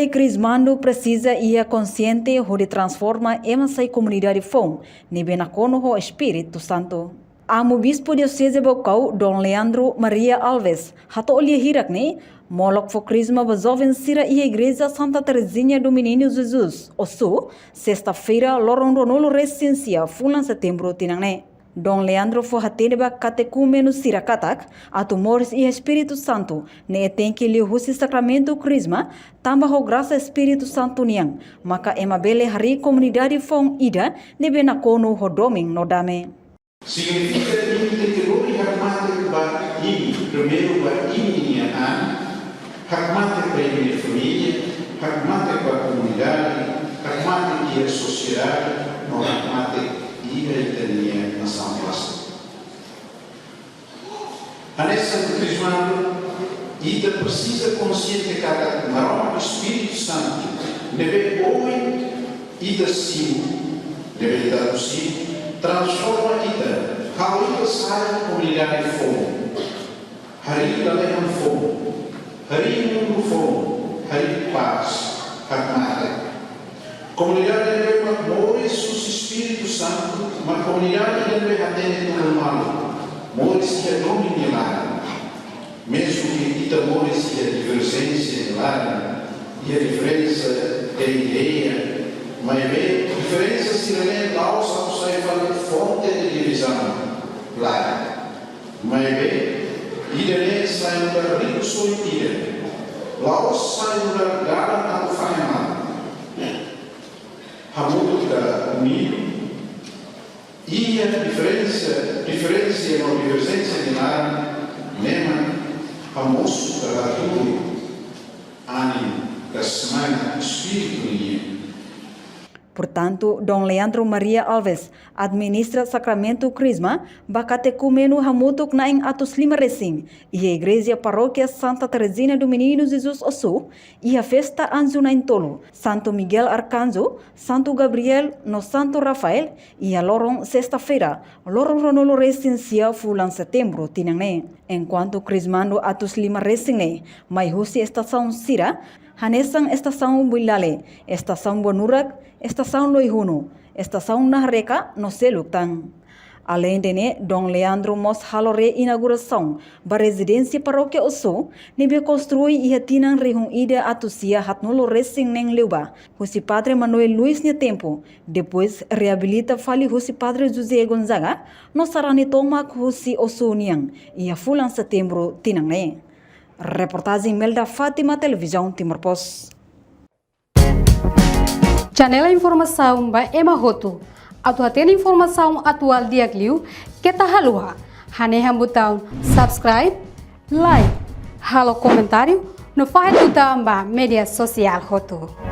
Frei Crismando precisa ia consciente de transforma ema sai comunidade fom, ni benacono ho Espírito Santo. Amo bispo diocese Bocau, Dom Leandro Maria Alves, hato olhe hirak ni, molok fo crisma bazoven sira ia igreja Santa Teresinha do Menino Jesus, osu, sexta-feira, lorong ronolo residência, fulan setembro tinangne. Dom Leandro fo hatene catecúmeno sirakatak, atumores e Espírito Santo, ne tem que lhe husi sacramento crisma, tamba ho graça Espírito Santo niang, maka emabele hari comunidade fong ida, ne benakono ho doming no dame. Significa que hakmate ba ini, primeiro ba ini hakmate para a minha família, hakmate para a comunidade, hakmate para a sociedade, não hakmate para a eternidade na São Classe. A nessa crismando, ida precisa consciente cada maroma do Espírito Santo, deve homem ida sim, deve dar o sim, transforma ida, kalau sai comunidade fogo, hari dalam fogo, hari mundo fogo, hari paz, hakmate. Comunidade deve morrer sus Espírito Santo, mas comunidade deve atender todo mal, morrer se é domínio lá, mesmo que ita morrer se é divergência lá, e a diferença de ideia. Mas bem, diferença se não lá o Santo sai falando fonte de divisão lá. Mas bem, ideia sai da rico sua ideia. Lá o sai da gala tanto faz mal. Hamudo da unido e a diferença é uma divergência de lá, mesmo famoso da tudo, ânimo da semana espírito. Portanto, Dom Leandro Maria Alves administra sacramento crisma bacatecumeno hamutuk naing atus 5 recim e a igreja paróquia Santa Teresina do Menino Jesus Osu e a festa Anjo nain tolo, Santo Miguel Arcanjo, Santo Gabriel no Santo Rafael e a lorong sexta-feira, lorong ronolo residencia fulan setembro tinangne. Enquanto crismando atus 5 recim mai husi estação Sira, hanesang estação Builale, estação Bonurak, estação Loihuno, estação Nahreka no Seluktang. Além de Dom Leandro mos halore inauguração ba residência paróquia Osso, nebe construi e hatinang rehung ida atusia hatnolo resing neng leuba, husi Padre Manuel Luis ne tempo, depois reabilita fali husi Padre José Gonzaga, no sarani tomak husi Osso niang, e a fulan setembro tinang ne. Reportagem Melda Fátima, Televisão Timor Post. Janela informação ba Emma Roto. Atu hatena informação atual diagliu kita halua. Hane hambutão subscribe, like, halo comentário no faz do media social Roto.